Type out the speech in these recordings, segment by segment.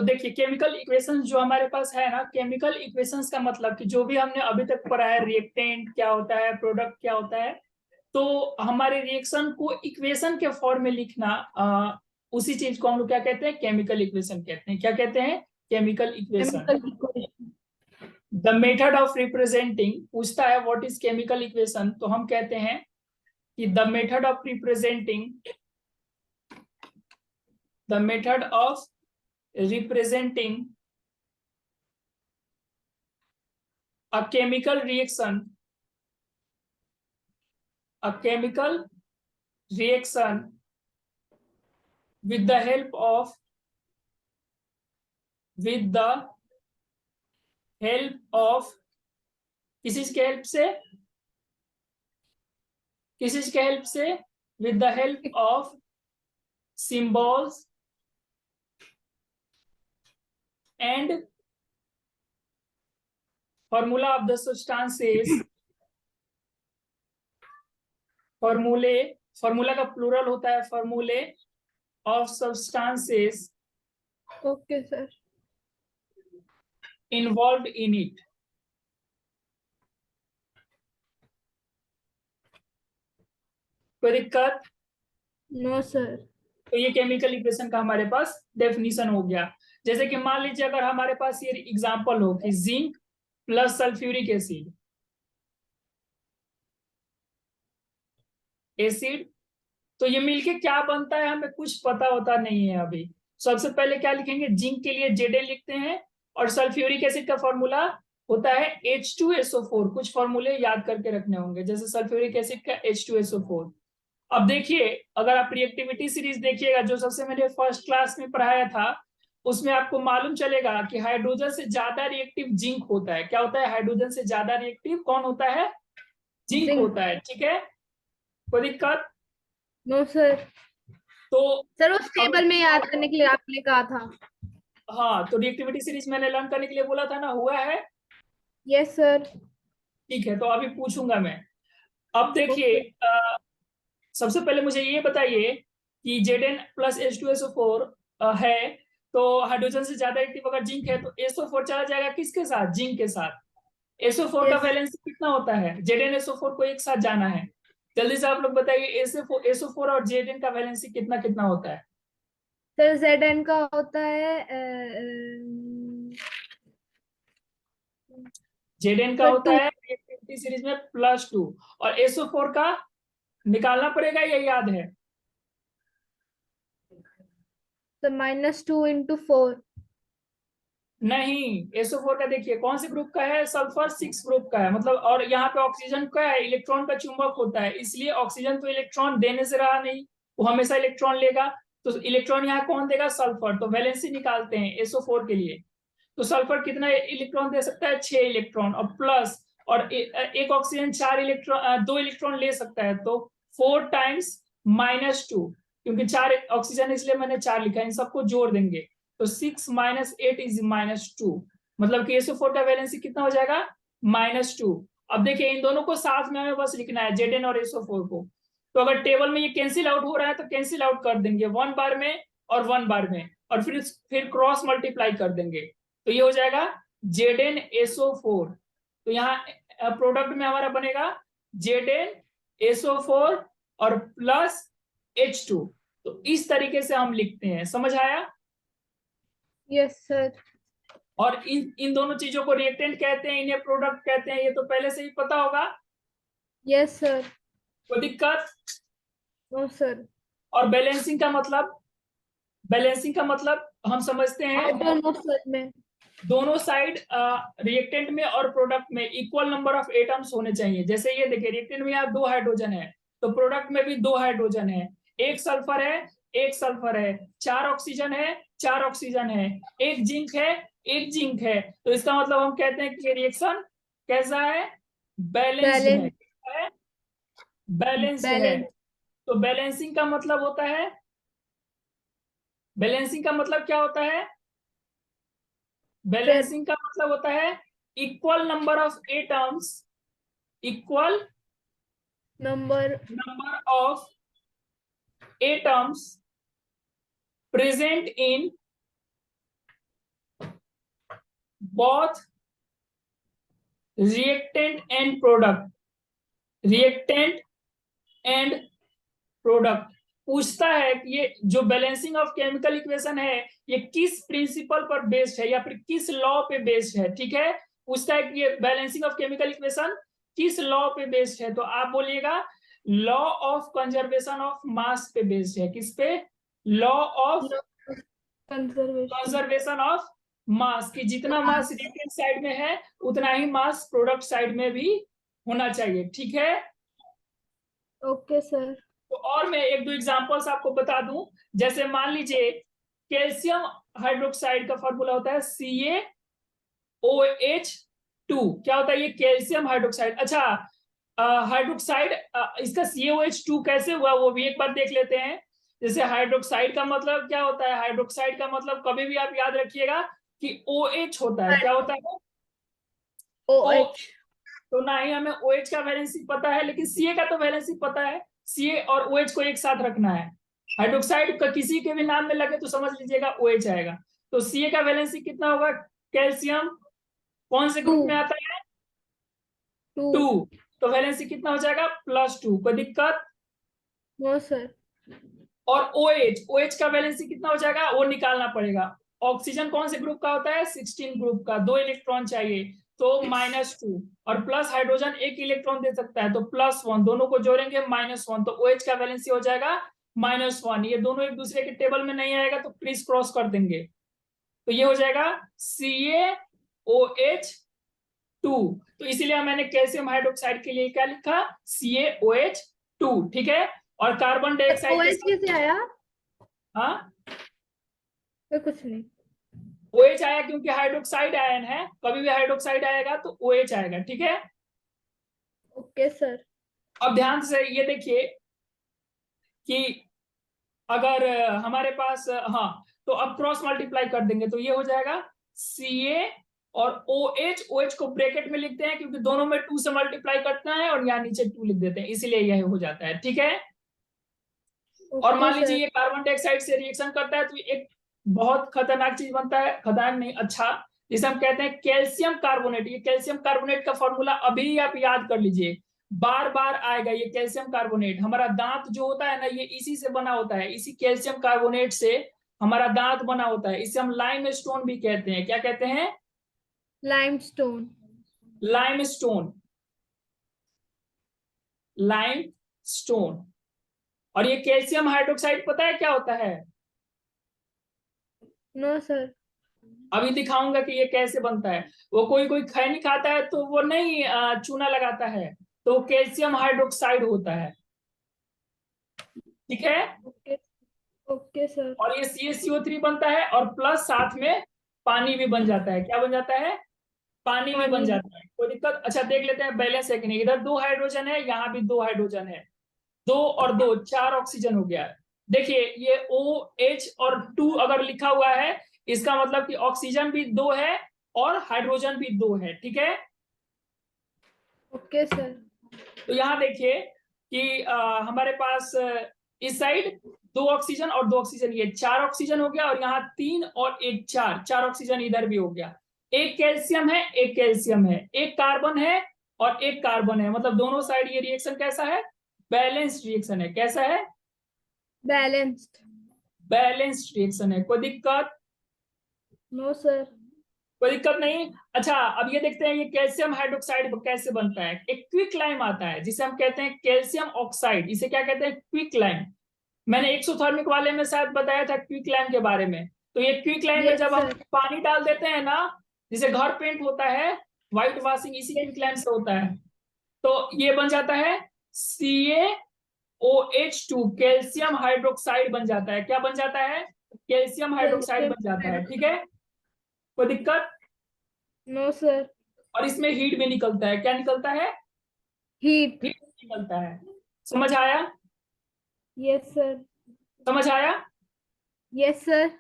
तो देखिए chemical equations जो हमारे पास है ना, केमिकल इक्वेशंस का मतलब कि जो भी हमने अभी तक पढ़ा है, रिएक्टेंट क्या होता है, प्रोडक्ट क्या होता है, तो हमारे रिएक्शन को इक्वेशन के फॉर्म में लिखना, उसी चीज को हम लोग क्या कहते हैं, केमिकल इक्वेशन कहते हैं। क्या कहते हैं? Chemical equation. Chemical equation. The method of representing पूछता है व्हाट इज केमिकल इक्वेशन, तो हम कहते हैं कि the method of representing, the method of representing a chemical reaction, a chemical reaction with the help of, with the help of, किस चीज के हेल्प से, किस चीज के हेल्प से, with the help of symbols and formula of the substances, फॉर्मूले, formula का प्लूरल होता है फॉर्मूले of substances okay sir. Involve in it. कोई दिक्कत? No sir. तो ये केमिकल इक्वेशन का हमारे पास डेफिनेशन हो गया। जैसे कि मान लीजिए अगर हमारे पास ये एग्जांपल हो कि zinc plus sulphuric acid, acid, तो ये मिलके क्या बनता है हमें कुछ पता होता नहीं है अभी। सबसे पहले क्या लिखेंगे, जिंक के लिए Zn लिखते हैं, और सल्फ्यूरिक एसिड का फॉर्मूला होता है H2SO4। कुछ फॉर्मूले याद करके रखने होंगे, जैसे सल्फ्यूरिक एसिड का H2SO4। अब देखिए, अगर आप रिएक्टिविटी सीरीज देखिएगा जो सबसे मैंने फर्स्ट क्लास में पढ़ाया था, उसमें आपको मालूम चलेगा कि हाइड्रोजन से ज्यादा रिएक्टिव जिंक होता है। क्या होता है? हाइड्रोजन से ज्यादा रिएक्टिव कौन होता है? जिंक होता है। ठीक है, कोई दिक्कत? No sir. तो सर उस टेबल में याद करने के लिए आपने कहा था। हाँ, तो रिएक्टिविटी सीरीज मैंने लर्न करने के लिए बोला था ना, हुआ है? Yes sir. ठीक है, तो अभी पूछूंगा मैं। अब देखिए, ओके। सबसे पहले मुझे ये बताइए कि Zn प्लस H2SO4 है, तो हाइड्रोजन से ज्यादा एक्टिव अगर जिंक है तो SO4 चला जाएगा किसके साथ? जिंक के साथ। SO4 का यस वैलेंसी कितना होता है? Zn SO4 को एक साथ जाना है। जल्दी से आप लोग बताइए, SO4 और Zn का वैलेंसी कितना कितना होता है? सर, Zn का होता है Zn का सर होता 2। है रिएक्टिविटी सीरीज में +2, और SO4 का निकालना पड़ेगा, ये याद है? सर -2 × 4। नहीं, SO4 का देखिए कौन से ग्रुप का है, सल्फर 6 ग्रुप का है मतलब। और यहाँ पे ऑक्सीजन का है, इलेक्ट्रॉन का चुंबक होता है, इसलिए ऑक्सीजन तो इलेक्ट्रॉन देने से रहा नहीं, वो हमेशा इलेक्ट्रॉन लेगा। तो इलेक्ट्रॉन यहाँ कौन देगा? सल्फर। तो वैलेंसी निकालते हैं SO4 के लिए। तो सल्फर कितना इलेक्ट्रॉन दे सकता है? 6 इलेक्ट्रॉन, और प्लस, और एक ऑक्सीजन 4 इलेक्ट्रॉन, 2 इलेक्ट्रॉन ले सकता है, तो 4 टाइम्स -2, क्योंकि 4 ऑक्सीजन इसलिए मैंने 4 लिखा है, इन सबको जोड़ देंगे तो 6 - 8 इज -2, मतलब कि SO4 का वैलेंसी कितना हो जाएगा? -2। अब देखिए इन दोनों को साथ में हमें बस लिखना है, Zn और SO4 को। तो अगर टेबल में ये कैंसिल आउट हो रहा है तो कैंसिल आउट कर देंगे 1 बार में और 1 बार में, और फिर क्रॉस मल्टीप्लाई कर देंगे, तो ये हो जाएगा ZnSO4। तो यहाँ प्रोडक्ट में हमारा बनेगा ZnSO4 और प्लस H2। तो इस तरीके से हम लिखते हैं, समझ आया? Yes sir. और इन इन दोनों चीजों को रिएक्टेंट कहते हैं, इन्हें प्रोडक्ट कहते हैं, ये तो पहले से ही पता होगा। Yes sir. कोई दिक्कत? No sir. और बैलेंसिंग का मतलब, बैलेंसिंग का मतलब हम समझते हैं, आई डोंट नो सर में। दोनों साइड रिएक्टेंट में और प्रोडक्ट में इक्वल नंबर ऑफ एटम्स होने चाहिए। जैसे ये देखिए, रिएक्टेंट में यहाँ 2 हाइड्रोजन है, तो प्रोडक्ट में भी 2 हाइड्रोजन है, एक सल्फर है, एक सल्फर है, 4 ऑक्सीजन है, 4 ऑक्सीजन है, एक जिंक है, एक जिंक है। तो इसका मतलब हम कहते हैं कि ये रिएक्शन कैसा है? बैलेंस्ड है। बैलेंस। कैसा है? बैलेंस्ड है। बैलेंस। तो बैलेंसिंग का मतलब होता है, बैलेंसिंग का मतलब क्या होता है? सर बैलेंसिंग का मतलब होता है equal number of atoms, equal number number of atoms present in both reactant and product, reactant and product. पूछता है कि ये जो बैलेंसिंग ऑफ केमिकल इक्वेशन है ये किस प्रिंसिपल पर बेस्ड है या फिर किस लॉ पे बेस्ड है, ठीक है। पूछता है कि ये बैलेंसिंग ऑफ केमिकल इक्वेशन किस लॉ पे बेस्ड है, तो आप बोलिएगा law of conservation of mass पे बेस्ड है। किस पे? Law of conservation of mass, कि जितना मास रिएक्टेंट साइड में है उतना ही मास प्रोडक्ट साइड में भी होना चाहिए, ठीक है। Okay sir. तो और मैं एक दो एग्जांपल्स आपको बता दूं, जैसे मान लीजिए कैल्शियम हाइड्रोक्साइड का फॉर्मूला होता है CaOH2। क्या होता है ये? Calcium hydroxide. अच्छा, हाइड्रोक्साइड इसका CaOH2 कैसे हुआ वो भी एक बार देख लेते हैं। जैसे हाइड्रोक्साइड का मतलब क्या होता है? हाइड्रोक्साइड का मतलब कभी भी आप याद रखिएगा कि OH होता है। क्या होता है? OH। तो ना ही हमें OH का वैलेंसी पता है, लेकिन Ca का तो वैलेंसी पता है। Ca और OH को एक साथ रखना है। हाइड्रोक्साइड का किसी के भी नाम में लगे तो समझ लीजिएगा OH आएगा। तो Ca का वैलेंसी कितना होगा? कैल्शियम कौन से ग्रुप में आता है? 2। तो वैलेंसी कितना हो जाएगा? +2। कोई दिक्कत? No sir. और OH का वैलेंसी कितना हो जाएगा वो निकालना पड़ेगा। ऑक्सीजन कौन से ग्रुप का होता है? 16 ग्रुप का। 2 इलेक्ट्रॉन चाहिए तो -2, और प्लस हाइड्रोजन 1 इलेक्ट्रॉन दे सकता है तो +1, दोनों को जोड़ेंगे -1, तो OH का वैलेंसी हो जाएगा -1। ये दोनों एक दूसरे के टेबल में नहीं आएगा तो क्रिस क्रॉस कर देंगे, तो ये हो जाएगा CaOH2। तो इसीलिए मैंने कैल्शियम हाइड्रोक्साइड के लिए क्या लिखा? CaOH2, ठीक है। और कार्बन डाइऑक्साइड OH कैसे आया? हाँ, कुछ नहीं। OH आया क्योंकि हाइड्रोक्साइड आयन है, कभी भी हाइड्रोक्साइड आएगा तो OH आएगा, ठीक है। Okay sir. अब ध्यान से ये देखिए कि अगर हमारे पास हाँ, तो अब क्रॉस मल्टीप्लाई कर देंगे तो ये हो जाएगा Ca और OH को ब्रैकेट में लिखते हैं क्योंकि दोनों में 2 से मल्टीप्लाई करता है और यहाँ नीचे 2 लिख देते हैं, इसीलिए यह हो जाता है, ठीक है। और मान लीजिए ये कार्बन डाइऑक्साइड से रिएक्शन करता है तो एक बहुत खतरनाक चीज बनता है, खतरनाक नहीं अच्छा, जिसे हम कहते हैं कैल्शियम कार्बोनेट। ये कैल्शियम कार्बोनेट का फॉर्मूला अभी आप याद कर लीजिए, बार बार आएगा ये कैल्शियम कार्बोनेट। हमारा दांत जो होता है ना ये इसी से बना होता है, इसी कैल्शियम कार्बोनेट से हमारा दांत बना होता है। इसे हम लाइम स्टोन भी कहते हैं। क्या कहते हैं? लाइमस्टोन। Limestone, limestone. और ये कैल्शियम हाइड्रोक्साइड पता है क्या होता है? No sir. अभी दिखाऊंगा कि ये कैसे बनता है। वो कोई कोई खैनी खाता है तो वो नहीं चूना लगाता है, तो कैल्शियम हाइड्रोक्साइड होता है, ठीक है। Okay sir. और ये CaCO3 बनता है और प्लस साथ में पानी भी बन जाता है। क्या बन जाता है? पानी भी बन जाता है। कोई दिक्कत? अच्छा देख लेते हैं बैलेंस है कि नहीं। इधर 2 हाइड्रोजन है, यहाँ भी 2 हाइड्रोजन है, 2 और 2 4 ऑक्सीजन हो गया। देखिए ये OH और 2 अगर लिखा हुआ है इसका मतलब कि ऑक्सीजन भी 2 है और हाइड्रोजन भी 2 है, ठीक है। Okay sir. तो यहाँ देखिए कि हमारे पास इस साइड 2 ऑक्सीजन और 2 ऑक्सीजन, ये 4 ऑक्सीजन हो गया, और यहाँ 3 और 1 4 ऑक्सीजन इधर भी हो गया। एक कैल्शियम है, एक कैल्शियम है, एक कार्बन है और एक कार्बन है, मतलब दोनों साइड ये रिएक्शन कैसा है? बैलेंस्ड रिएक्शन है। कैसा है? बैलेंस्ड। बैलेंस्ड रिएक्शन है। कोई दिक्कत? No sir. कोई दिक्कत नहीं। अच्छा अब ये देखते हैं ये कैल्शियम हाइड्रोक्साइड कैसे बनता है। एक क्विक लाइम आता है जिसे हम कहते हैं कैल्शियम ऑक्साइड, इसे क्या कहते हैं? Quick lime. मैंने एक्सोथर्मिक वाले में शायद बताया था क्विक लाइम के बारे में। तो ये क्विक लाइम में जब हम पानी डाल देते हैं ना, जिसे घर पेंट होता है, व्हाइट वॉशिंग इसी क्विक लाइम से होता है, तो ये बन जाता है CaOH2, कैल्शियम हाइड्रोक्साइड बन जाता है। क्या बन जाता है? कैल्शियम हाइड्रोक्साइड बन जाता है, ठीक है। कोई दिक्कत? No sir. और इसमें हीट भी निकलता है। क्या निकलता है? हीट निकलता है। समझ आया? Yes sir. समझ आया? Yes sir.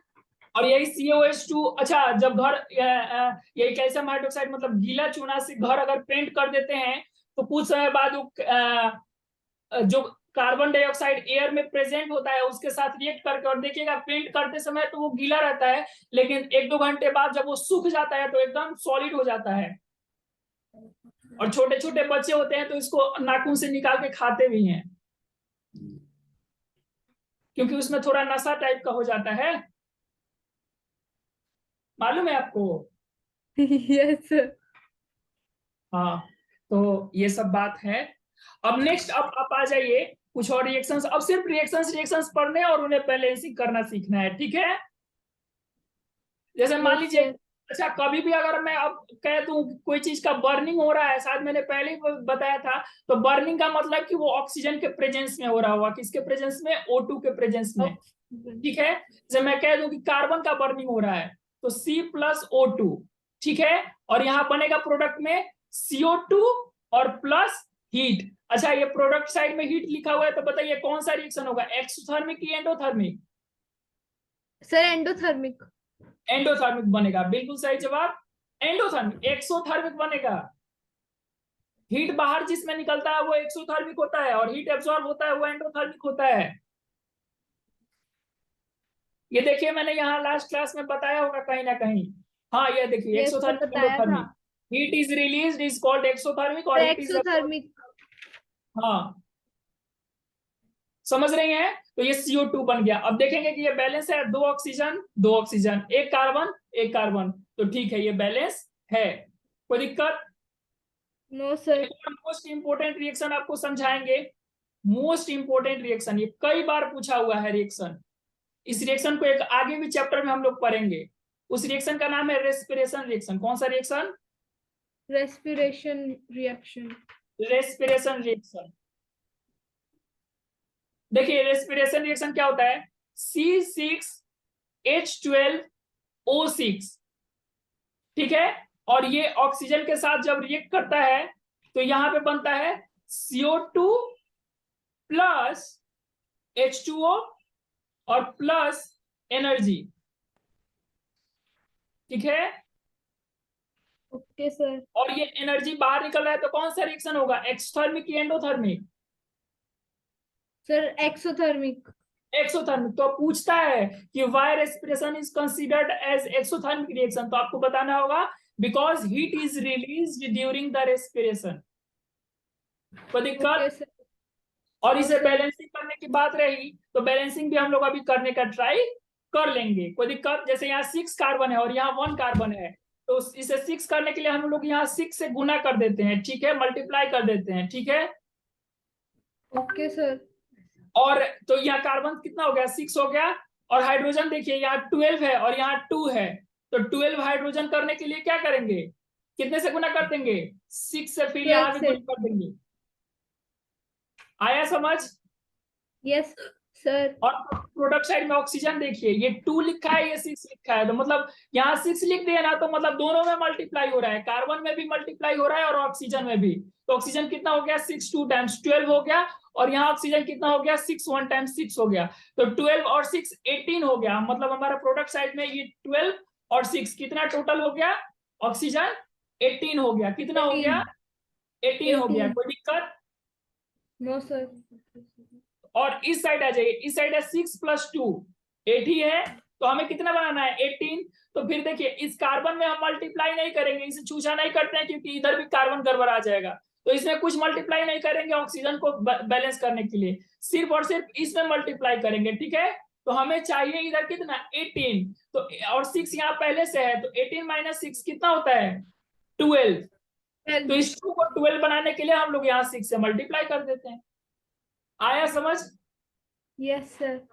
और यही CaOH2। अच्छा जब घर यही कैल्शियम हाइड्रोक्साइड मतलब गीला चूना से घर अगर पेंट कर देते हैं तो कुछ समय बाद जो कार्बन डाइऑक्साइड एयर में प्रेजेंट होता है उसके साथ रिएक्ट करके, और देखिएगा पेंट करते समय तो वो गीला रहता है, लेकिन 1-2 घंटे बाद जब वो सूख जाता है तो एकदम सॉलिड हो जाता है। और छोटे छोटे बच्चे होते हैं तो इसको नाखून से निकाल के खाते भी हैं, क्योंकि उसमें थोड़ा नशा टाइप का हो जाता है, मालूम है आपको? Yes sir. हाँ, तो ये सब बात है। अब नेक्स्ट, अब आप आ जाइए कुछ और रिएक्शंस। अब सिर्फ रिएक्शंस पढ़ने और उन्हें बैलेंसिंग करना सीखना है, ठीक है? जैसे मान यस लीजिए, सर। अच्छा कभी भी अगर मैं अब कह दूं कोई चीज का बर्निंग हो रहा है, शायद मैंने पहले ही बताया था, तो बर्निंग का मतलब कि वो ऑक्सीजन के प्रेजेंस में हो रहा होगा। किसके प्रेजेंस में? O2 के प्रेजेंस में, ठीक है? जब मैं कह दूं कि कार्बन का बर्निंग हो रहा है तो C+O2, ठीक है? और यहाँ बनेगा प्रोडक्ट में CO2 और प्लस हीट। अच्छा, ये प्रोडक्ट साइड में हीट लिखा हुआ है, तो बताइए कौन सा रिएक्शन होगा, एक्सोथर्मिक की एंडोथर्मिक? Sir endothermic. एंडोथर्मिक बनेगा, बिल्कुल सही जवाब, एंडोथर्मिक। एक्सोथर्मिक बनेगा, हीट बाहर जिसमें निकलता है वो एक्सोथर्मिक होता है, और हीट एब्जॉर्ब होता है वो एंडोथर्मिक होता है। ये देखिए मैंने यहाँ लास्ट क्लास में बताया होगा कहीं ना कहीं। हाँ, ये देखिए यस सर, एक्सोथर्मिक बताया था। Endothermic. Heat is released is called exothermic, sir और हीट इज, एक्सोथर्मिक। हाँ समझ रही हैं? तो ये CO2 बन गया। अब देखेंगे कि ये बैलेंस है, 2 ऑक्सीजन 2 ऑक्सीजन, 1 कार्बन 1 कार्बन, तो ठीक है ये बैलेंस है, कोई दिक्कत? No sir. Most important reaction आपको समझाएंगे, मोस्ट इंपोर्टेंट रिएक्शन, ये कई बार पूछा हुआ है रिएक्शन। इस रिएक्शन को एक आगे भी चैप्टर में हम लोग पढ़ेंगे। उस रिएक्शन का नाम है रेस्पिरेशन रिएक्शन। कौन सा reaction? Respiration reaction. Respiration reaction. देखिए रेस्पिरेशन रिएक्शन क्या होता है, C6H12O6, ठीक है? और ये ऑक्सीजन के साथ जब रिएक्ट करता है तो यहां पे बनता है CO2 प्लस H2O और प्लस एनर्जी, ठीक है? Okay sir. और ये एनर्जी बाहर निकल रहा है तो कौन सा रिएक्शन होगा, एक्सोथर्मिक की एंडोथर्मिक? Sir exothermic. एक्सोथर्मिक। तो पूछता है कि why respiration is considered as exothermic reaction, तो आपको बताना होगा because heat is released during the respiration. कोई ओके दिक्कत? सर। और नो इसे सर। बैलेंसिंग करने की बात रही तो बैलेंसिंग भी हम लोग अभी करने का ट्राई कर लेंगे, कोई दिक्कत? जैसे यहाँ 6 कार्बन है और यहाँ 1 कार्बन है, तो इसे 6 करने के लिए हम लोग यहाँ 6 से गुना कर देते हैं, ठीक है? मल्टीप्लाई कर देते हैं, ठीक है? Okay sir. और तो यहाँ कार्बन कितना हो गया, 6 हो गया। और हाइड्रोजन देखिए यहाँ 12 है और यहाँ 2 है, तो 12 हाइड्रोजन करने के लिए क्या करेंगे, कितने से गुना कर देंगे, 6 से, फिर 12 यहाँ भी से। गुना कर देंगे। आया समझ? Yes sir. और प्रोडक्ट साइड में ऑक्सीजन देखिए, ये 2 लिखा है, ये 6 लिखा है, तो मतलब यहाँ 6 लिख दिया ना, तो मतलब दोनों में मल्टीप्लाई हो रहा है, कार्बन में भी मल्टीप्लाई हो रहा है और ऑक्सीजन में भी। तो ऑक्सीजन कितना हो गया, 6 2 टाइम्स 12 हो गया, और यहाँ ऑक्सीजन कितना हो गया, 6 1 टाइम्स 6 हो गया, तो 12 और 6 18 हो गया। मतलब हमारा प्रोडक्ट साइड में ये 12 और 6 कितना टोटल हो गया, ऑक्सीजन 18 हो गया। कितना हो 18। गया, 18 हो गया, 18। कोई दिक्कत? No sir. और इस साइड आ जाइए, इस साइड है 6 + 2 8 ही है, तो हमें कितना बनाना है, 18। तो फिर देखिए इस कार्बन में हम मल्टीप्लाई नहीं करेंगे, इसे चूसा नहीं करते हैं क्योंकि इधर भी कार्बन गड़बड़ा जाएगा, तो इसमें कुछ मल्टीप्लाई नहीं करेंगे ऑक्सीजन को बैलेंस करने के लिए, सिर्फ और सिर्फ इसमें मल्टीप्लाई करेंगे, ठीक है? तो हमें चाहिए इधर कितना, 18, तो और 6 यहाँ पहले से है, तो 18 - 6 कितना होता है, 12। तो इस 2 को 12 बनाने के लिए हम लोग यहाँ 6 से मल्टीप्लाई कर देते हैं। आया समझ? Yes sir.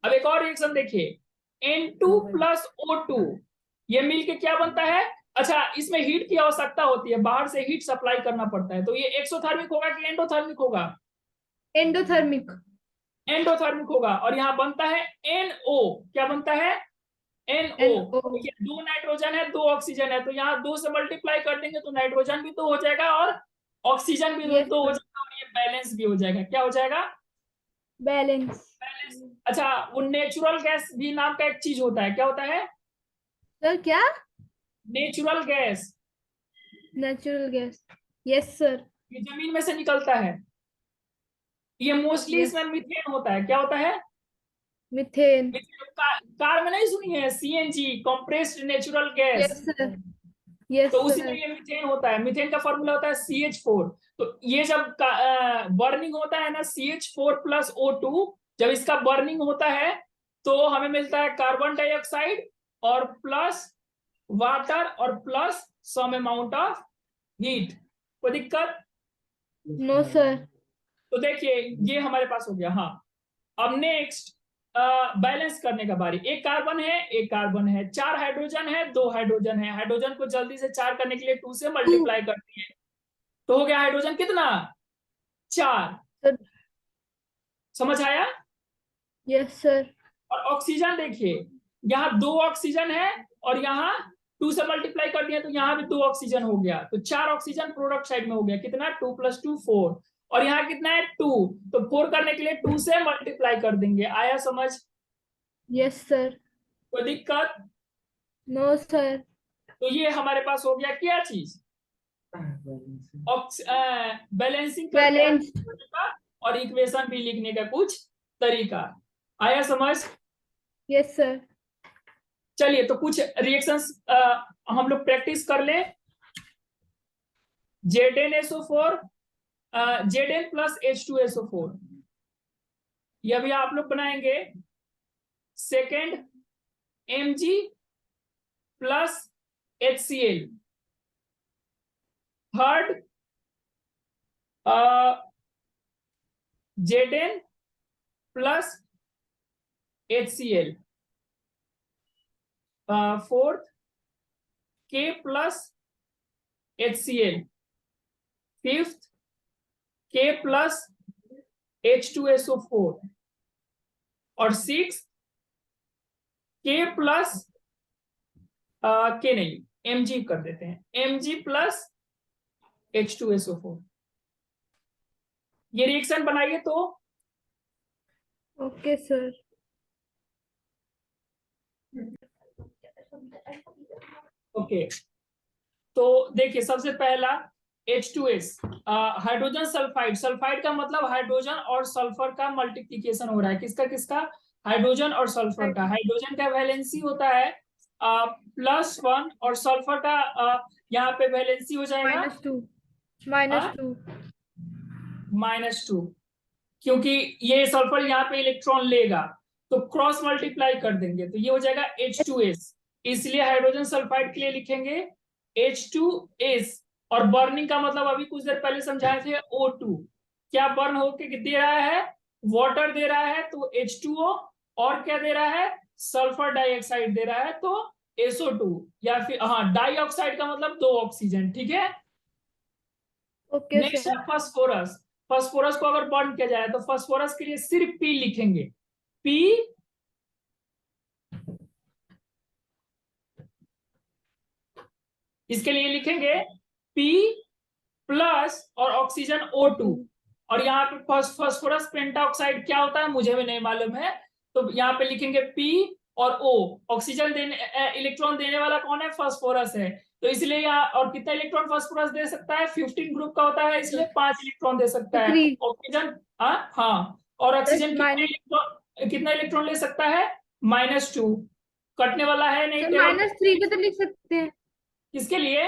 अब एक और रिएक्शन देखिए, N2 + O2, ये मिलके क्या बनता है? अच्छा, इसमें हीट की आवश्यकता होती है, बाहर से हीट सप्लाई करना पड़ता है, तो ये एक्सोथर्मिक होगा कि एंडोथर्मिक होगा? एंडोथर्मिक। एंडोथर्मिक होगा। और यहाँ बनता है NO, क्या बनता है, NO। NO। देखिए 2 नाइट्रोजन है 2 ऑक्सीजन है, तो यहाँ 2 से मल्टीप्लाई कर देंगे तो नाइट्रोजन भी तो हो जाएगा और ऑक्सीजन भी यस तो हो सर। जाएगा, और ये बैलेंस भी हो जाएगा। क्या हो जाएगा, बैलेंस। बैलेंस। अच्छा, वो नेचुरल गैस भी नाम का एक चीज होता है, क्या होता है, सर क्या? Natural gas. Natural gas. Yes sir. ये जमीन में से निकलता है, ये मोस्टली Yes. इसमें मीथेन होता है। क्या होता है? Methane. कार में नहीं सुनी है? CNG, compressed natural gas. Yes, sir. Yes, तो उसी में sir. ये मीथेन होता है। मीथेन का फॉर्मूला होता है CH4। तो ये जब बर्निंग होता है ना, CH4+O2, जब इसका बर्निंग होता है तो हमें मिलता है कार्बन डाइऑक्साइड और प्लस वाटर और plus some amount of heat. कोई दिक्कत? No, sir. तो देखिए ये हमारे पास हो गया। हाँ, अब नेक्स्ट बैलेंस करने का बारी। एक कार्बन है, एक कार्बन है, 4 हाइड्रोजन है, 2 हाइड्रोजन है। हाइड्रोजन को जल्दी से 4 करने के लिए 2 से मल्टीप्लाई करती है, तो हो गया हाइड्रोजन कितना? 4। Sir. समझ आया? Yes, sir. और ऑक्सीजन देखिए, यहाँ 2 ऑक्सीजन है और यहाँ 2 से मल्टीप्लाई कर दिया तो यहाँ भी 2 ऑक्सीजन हो गया, तो 4 ऑक्सीजन प्रोडक्ट साइड में हो गया। कितना? 2 + 2 4। और यहाँ कितना है? 2। तो 4 करने के लिए 2 से मल्टीप्लाई कर देंगे। आया समझ? Yes, sir. कोई दिक्कत? No, sir. तो ये हमारे पास हो गया क्या चीज? Balancing Balance. का और इक्वेशन भी लिखने का कुछ तरीका। आया समझ? Yes, sir. चलिए तो कुछ रिएक्शंस हम लोग प्रैक्टिस कर ले। ZnSO4, Zn + H2SO4, ये भी आप लोग बनाएंगे। Second, Mg + HCl। Third, Zn + HCl। Fourth, K + HCl। Fifth, K + H2SO4। और सिक्स, K + K नहीं, Mg कर देते हैं, Mg + H2SO4। ये रिएक्शन बनाइए तो। Okay, sir. ओके, तो देखिए सबसे पहला H2S, हाइड्रोजन सल्फाइड। सल्फाइड का मतलब हाइड्रोजन और सल्फर का मल्टीप्लीकेशन हो रहा है। किसका किसका? हाइड्रोजन और सल्फर का। हाइड्रोजन का वैलेंसी होता है +1 और सल्फर का यहाँ पे वैलेंसी हो जाएगा -2. -2. -2, क्योंकि ये सल्फर यहाँ पे इलेक्ट्रॉन लेगा तो क्रॉस मल्टीप्लाई कर देंगे तो ये हो जाएगा H2S। इसलिए हाइड्रोजन सल्फाइड के लिए लिखेंगे H2S। और बर्निंग का मतलब अभी कुछ देर पहले समझाए थे O2। क्या बर्न होके दे रहा है? वाटर दे रहा है तो H2O, और क्या दे रहा है? सल्फर डाइऑक्साइड दे रहा है तो SO2, या फिर हाँ डाइऑक्साइड का मतलब 2 ऑक्सीजन। ठीक है। Okay, next sir. है फास्फोरस। फास्फोरस को अगर बर्न किया जाए तो फास्फोरस के लिए सिर्फ P लिखेंगे। P इसके लिए लिखेंगे P प्लस और ऑक्सीजन O2। और यहाँ पे फास्फोरस पेंटाऑक्साइड क्या होता है मुझे भी नहीं मालूम है, तो यहाँ पे लिखेंगे P और O। ऑक्सीजन देने इलेक्ट्रॉन देने वाला कौन है? फास्फोरस है। तो इसलिए यहाँ और कितना इलेक्ट्रॉन फास्फोरस दे सकता है? 15 ग्रुप का होता है, इसलिए 5 इलेक्ट्रॉन दे सकता है। 3. ऑक्सीजन हाँ, और ऑक्सीजन minus. कितना इलेक्ट्रॉन ले सकता है? -2। कटने वाला है नहीं Sir, टेबल। -3 भी तो लिख सकते हैं. किसके लिए?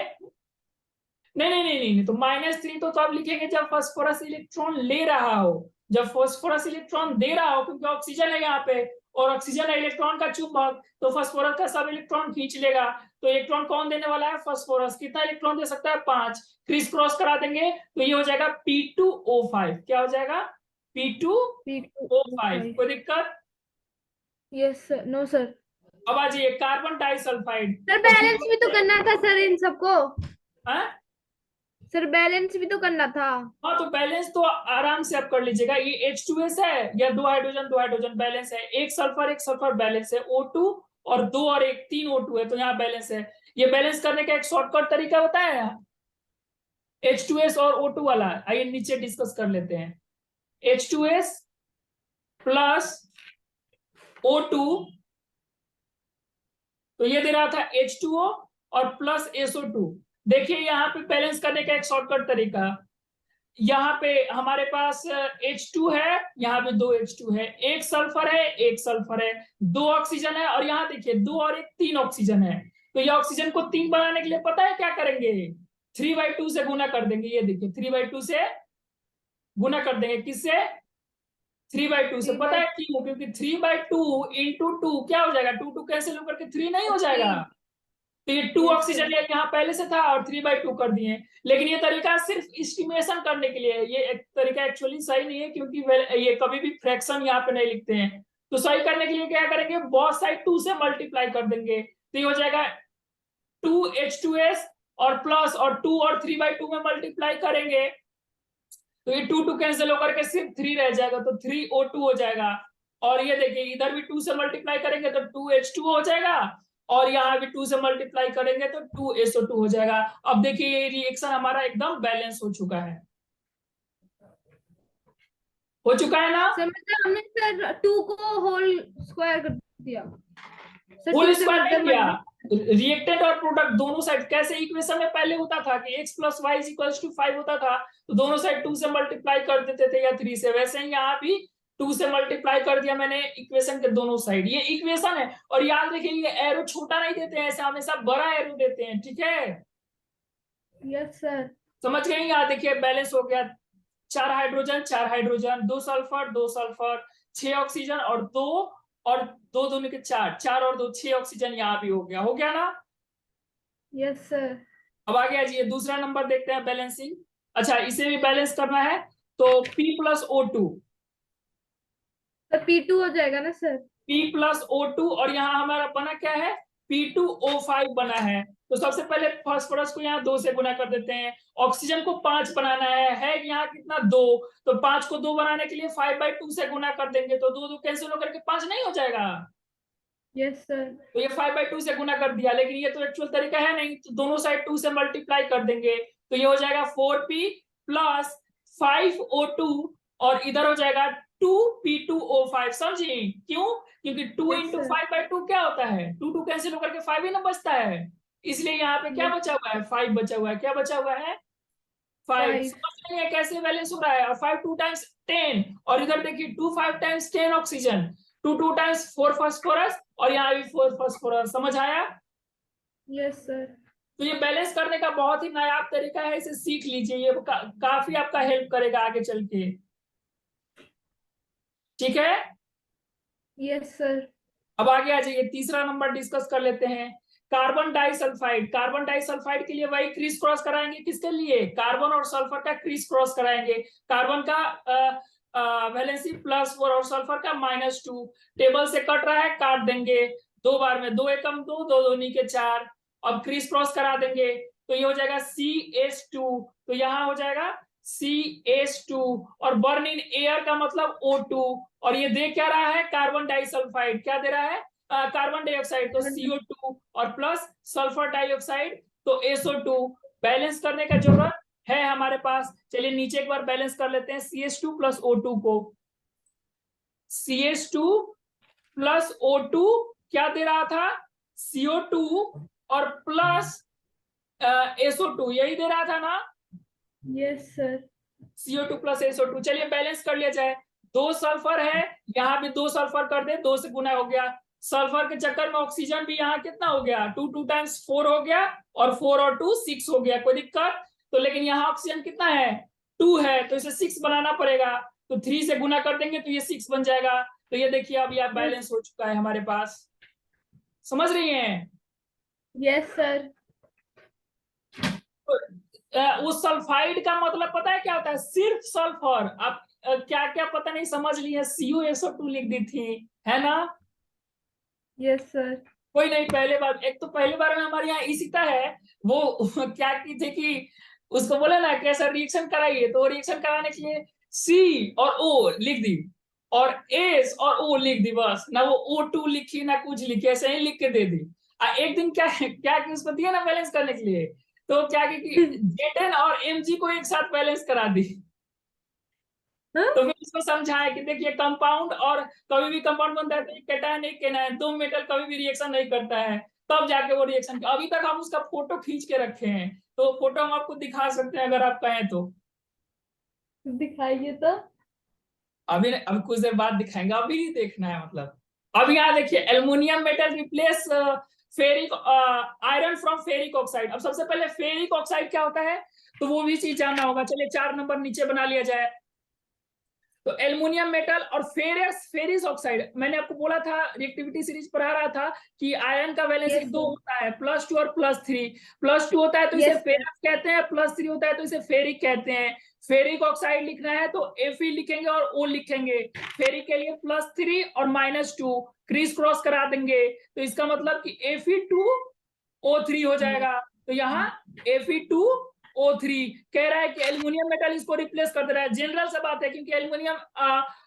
नहीं नहीं नहीं नहीं, तो -3 तो तब लिखेंगे जब फास्फोरस इलेक्ट्रॉन ले रहा हो। जब फास्फोरस इलेक्ट्रॉन दे रहा हो, क्योंकि ऑक्सीजन है यहाँ पे और ऑक्सीजन है इलेक्ट्रॉन का चुंबक, तो फास्फोरस का सब इलेक्ट्रॉन खींच लेगा। तो इलेक्ट्रॉन कौन देने वाला है? फास्फोरस। कितना इलेक्ट्रॉन दे सकता है? 5। क्रिस क्रॉस करा देंगे तो ये हो जाएगा P2O5। क्या हो जाएगा? P2O5। कोई दिक्कत? Yes, sir. No, sir. अब आ जाइए कार्बन डाइसल्फाइड। सर बैलेंस भी तो करना था सर इन सबको. हाँ सर बैलेंस भी तो करना था. हाँ, तो बैलेंस तो आराम से आप कर लीजिएगा। ये H2S है या 2 हाइड्रोजन 2 हाइड्रोजन बैलेंस है, एक सल्फर बैलेंस है, O2 और 2 और 1 3 O2 है, तो यहाँ बैलेंस है। ये बैलेंस करने का एक शॉर्टकट तरीका होता है H2S और O2 वाला। आइए नीचे डिस्कस कर लेते हैं। H2S + O2, तो ये दे रहा था H2O और + SO2। देखिए यहाँ पे बैलेंस करने का एक शॉर्टकट तरीका, यहाँ पे हमारे पास H2 है, यहाँ पे 2 H2 है, एक सल्फर है, एक सल्फर है, 2 ऑक्सीजन है, और यहाँ देखिए 2 और 1 3 ऑक्सीजन है। तो ये ऑक्सीजन को 3 बनाने के लिए पता है क्या करेंगे, 3/2 से गुना कर देंगे। ये देखिए 3/2 से गुना कर देंगे, किससे, 3/2 से। पता है क्यों, क्योंकि 3/2 इंटू 2 क्या हो जाएगा, 2 2 कैंसिल होकर के 3 नहीं हो जाएगा। तो ये 2 ऑक्सीजन यहाँ पहले से था और 3/2 कर दिए। लेकिन ये तरीका सिर्फ एस्टिमेशन करने के लिए है, ये एक तरीका एक्चुअली सही नहीं है, क्योंकि ये कभी भी फ्रैक्शन यहाँ पे नहीं लिखते हैं। तो सही करने के लिए क्या करेंगे, बोथ साइड 2 से मल्टीप्लाई कर देंगे, तो ये हो जाएगा 2H2S, और प्लस और 2 और 3/2 में मल्टीप्लाई करेंगे तो ये 2 2 कैंसिल होकर के सिर्फ 3 रह जाएगा, तो 3O2 हो जाएगा। और ये देखिए इधर भी 2 से मल्टीप्लाई करेंगे तो 2H2 हो जाएगा, और यहाँ भी 2 से मल्टीप्लाई करेंगे तो 2SO2 हो जाएगा। अब देखिए ये रिएक्शन हमारा एकदम बैलेंस हो चुका है, हो चुका है ना। सर मतलब हमने सर 2 को होल स्क्वायर कर दिया सर, होल 2 से स्क्वायर नहीं किया, मतलब रिएक्टेंट और प्रोडक्ट दोनों साइड, कैसे इक्वेशन में पहले होता था कि x + y = 5 होता था, तो दोनों साइड 2 से मल्टीप्लाई कर देते थे या 3 से, वैसे ही यहाँ भी 2 से मल्टीप्लाई कर दिया मैंने इक्वेशन के दोनों साइड। ये इक्वेशन है, और याद रखिए ये एरो छोटा नहीं देते हैं, ऐसे हमेशा बड़ा एरो देते हैं, ठीक है। Yes sir. समझ गए, यहाँ देखिए बैलेंस हो गया, 4 hydrogen 4 hydrogen, 2 sulphur 2 sulphur, 6 oxygen और 2, और 2 दोनों के 4, 4 और 2 6 ऑक्सीजन, यहाँ भी हो गया ना। Yes sir. अब आगे आ जाइए, दूसरा नंबर देखते हैं बैलेंसिंग। अच्छा इसे भी बैलेंस करना है, तो P+O2, सर P2 हो जाएगा ना सर। P+O2, और यहाँ हमारा बना क्या है, P2O5 बना है। तो सबसे पहले फास्फोरस को यहाँ 2 से गुना कर देते हैं, ऑक्सीजन को 5 बनाना है यहाँ कितना 2, तो 5 को 2 बनाने के लिए 5/2 से गुना कर देंगे, तो 2 2 कैंसिल होकर के 5 नहीं हो जाएगा। Yes sir. तो ये 5/2 से गुना कर दिया, लेकिन ये तो एक्चुअल तरीका है नहीं, तो दोनों साइड 2 से मल्टीप्लाई कर देंगे, तो ये हो जाएगा 4P + 5O2, और इधर हो जाएगा 2P2O5। समझी क्यों, क्योंकि 2 Yes, इंटू sir. 5/2 क्या होता है, 2 2 कैंसिल होकर के 5 ही ना बचता है, इसलिए यहाँ पे क्या Yes. बचा हुआ है, 5 बचा हुआ है। क्या बचा हुआ है, 5। 5. समझ रही है कैसे बैलेंस हो रहा है, और 5 2 टाइम्स 10, और इधर देखिए 2 5 टाइम्स 10 ऑक्सीजन, 2 2 टाइम्स 4 फास्फोरस, और यहाँ भी 4 फास्फोरस। समझ आया। Yes, sir. तो ये बैलेंस करने का बहुत ही नायाब तरीका है, इसे सीख लीजिए, ये काफी आपका हेल्प करेगा आगे चल के, ठीक है। Yes, sir. अब आगे आ जाइए, तीसरा नंबर डिस्कस कर लेते हैं, कार्बन डाइसल्फाइड। कार्बन डाइसल्फाइड के लिए वही क्रिस क्रॉस कराएंगे, किसके लिए, कार्बन और सल्फर का क्रिस क्रॉस कराएंगे। कार्बन का वैलेंसी +4 और सल्फर का -2, टेबल से कट रहा है, काट देंगे 2 बार में, 2 एकम 2, 2 दूनी के 4। अब क्रिस क्रॉस करा देंगे, तो ये हो जाएगा CH2, तो यहाँ हो जाएगा CH2, और बर्न इन एयर का मतलब O2, और ये दे क्या रहा है, कार्बन डाइसल्फाइड, क्या दे रहा है, कार्बन डाइऑक्साइड, तो CO2, और प्लस सल्फर डाइऑक्साइड तो SO2। बैलेंस करने का जरूरत है हमारे पास, चलिए नीचे एक बार बैलेंस कर लेते हैं, CH2 + O2 को, CH2 + O2 क्या दे रहा था, CO2 और प्लस SO2, यही दे रहा था ना। Yes, sir. CO2 + SO2, चलिए बैलेंस कर लिया जाए। 2 सल्फर है, यहाँ भी 2 सल्फर कर दे, 2 से गुना हो गया, सल्फर के चक्कर में ऑक्सीजन भी यहाँ कितना हो गया, 2 2 टाइम्स 4 हो गया, और 4 और 2 6 हो गया, कोई दिक्कत। तो लेकिन यहाँ ऑक्सीजन कितना है, 2 है, तो इसे 6 बनाना पड़ेगा, तो 3 से गुना कर देंगे तो ये 6 बन जाएगा। तो ये देखिए अब यह बैलेंस हो चुका है हमारे पास, समझ रही हैं। Yes, sir. उस सल्फाइड का मतलब पता है क्या होता है, सिर्फ सल्फर। आप क्या क्या पता नहीं समझ ली है, CuSO2 लिख दी थी, है ना। Yes, sir. कोई नहीं, पहले बार, एक तो पहली बार में हमारे यहाँ ईशिता है, वो क्या की थी कि उसको बोले ना कैसा रिएक्शन कराइए, तो रिएक्शन कराने के लिए C और O लिख दी, और S और O लिख दी, बस ना वो O2 लिखी ना कुछ लिखी, ऐसे ही लिख के दे दी। एक दिन क्या क्या कि उसको दिया ना बैलेंस करने के लिए, तो क्या कि Zn और Mg को एक साथ बैलेंस करा दी। Huh? तो फिर इसको समझाया कि देखिए कंपाउंड, और कभी भी कंपाउंड बनता है तो एक कैटायन एक एनायन, दो मेटल कभी भी रिएक्शन नहीं करता है, तब जाके वो रिएक्शन। अभी तक हम उसका फोटो खींच के रखे हैं, तो फोटो हम आपको दिखा सकते हैं अगर आप कहें तो। दिखाइए तो। अभी कुछ देर बाद दिखाएंगे, अभी नहीं देखना है मतलब। अब यहाँ देखिए, aluminium metal replace ferric iron from ferric oxide. अब सबसे पहले फेरिक ऑक्साइड क्या होता है तो वो भी चीज जानना होगा। चलिए 4 नंबर नीचे बना लिया जाए। तो एल्युमिनियम मेटल और फेरिस ऑक्साइड, मैंने आपको बोला था, रिएक्टिविटी सीरीज पढ़ा रहा था कि आयरन का वैलेंसी Yes, 2 sir. होता है, +2 और +3। +2 होता है तो इसे Yes, sir. फेरस कहते हैं, +3 होता है तो इसे फेरिक कहते हैं। फेरिक ऑक्साइड लिखना है तो Fe लिखेंगे और O लिखेंगे। फेरिक के लिए +3 और -2 क्रीज क्रॉस करा देंगे, तो इसका मतलब कि Fe2O3 हो जाएगा। तो यहाँ Fe2O3 कह रहा है कि एल्युमिनियम मेटल इसको रिप्लेस कर दे रहा है। जनरल से बात है, क्योंकि एल्युमिनियम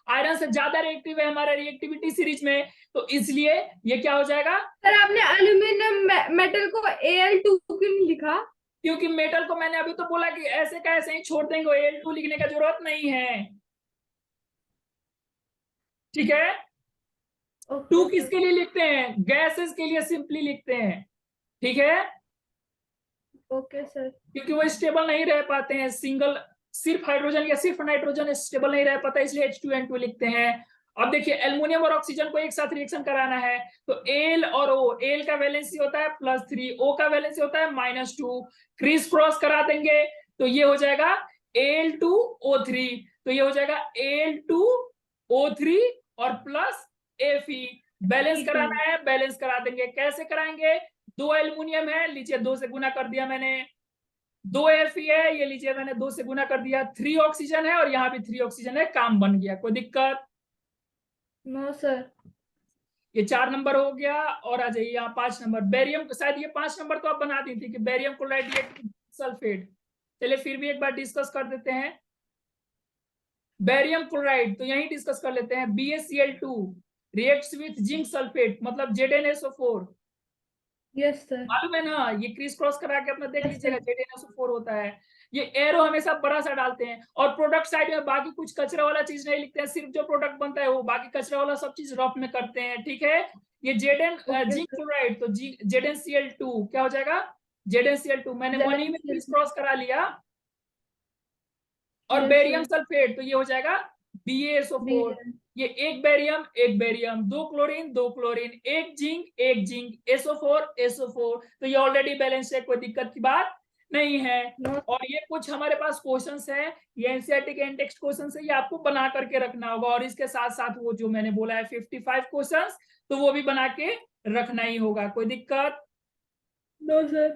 आयरन से ज्यादा रिएक्टिव है हमारे रिएक्टिविटी सीरीज में, तो इसलिए ये क्या हो जाएगा। सर आपने एल्यूमिनियम मेटल को Al2 क्यों नहीं लिखा? क्योंकि मेटल को मैंने अभी तो बोला कि ऐसे का ऐसे ही छोड़ देंगे, Al2 लिखने का जरूरत नहीं है। ठीक है। Two okay sir. किसके लिए लिखते हैं, गैसेस के लिए सिंपली लिखते हैं। ठीक है, ओके सर। क्योंकि वो स्टेबल नहीं रह पाते हैं, सिंगल सिर्फ हाइड्रोजन या सिर्फ नाइट्रोजन स्टेबल नहीं रह पाता, इसलिए H2N2 लिखते हैं। अब देखिए, एल्युमिनियम और ऑक्सीजन को एक साथ रिएक्शन कराना है तो एल और ओ, एल का वैलेंसी होता है +3, ओ का वैलेंसी होता है -2, क्रीज क्रॉस करा देंगे तो ये हो जाएगा Al2O3। तो ये हो जाएगा Al2O3 और प्लस Fe। बैलेंस कराना है, बैलेंस करा देंगे। कैसे कराएंगे, 2 एल्युमिनियम है, लीजिए 2 से गुना कर दिया मैंने। 2 Fe है, ये लीजिए मैंने 2 से गुना कर दिया। 3 ऑक्सीजन है और यहाँ भी 3 ऑक्सीजन है, काम बन गया। कोई दिक्कत? No sir. ये 4 नंबर हो गया। और आ जाइए यहाँ 5 नंबर, बेरियम। शायद ये 5 नंबर तो आप बना दी थी कि barium chloride react with sulphate. चलिए फिर भी एक बार डिस्कस कर देते हैं। बेरियम क्लोराइड तो यही डिस्कस कर लेते हैं। BaCl2 reacts with zinc sulphate, मतलब ZnSO4। Yes sir. मालूम है ना, ये क्रिस क्रॉस करा के अपना देख Yes, लीजिएगा, sir. ZnSO4 होता है। ये एरो हमेशा बड़ा सा डालते हैं, और प्रोडक्ट साइड में बाकी कुछ कचरा वाला चीज नहीं लिखते हैं, सिर्फ जो प्रोडक्ट बनता है वो, बाकी कचरा वाला सब चीज रफ में करते हैं। ठीक है, ये Okay, जिंक sir. क्लोराइड तो ZnCl2 क्या हो जाएगा, ZnCl2 मैंने मनी में क्रिस क्रॉस करा लिया। और Yes, बेरियम sir. सल्फेट तो ये हो जाएगा BaSO4। ये एक बेरियम एक बेरियम, 2 क्लोरीन 2 क्लोरीन, एक जिंक SO4 तो ये ऑलरेडी बैलेंस है, कोई दिक्कत की बात नहीं है। No. और ये कुछ हमारे पास क्वेश्चंस है, ये एनसीईआरटी के एंड टेक्स्ट क्वेश्चंस है, ये आपको बना करके रखना होगा। और इसके साथ साथ वो जो मैंने बोला है 55 क्वेश्चंस, तो वो भी बना के रखना ही होगा। कोई दिक्कत? No, sir.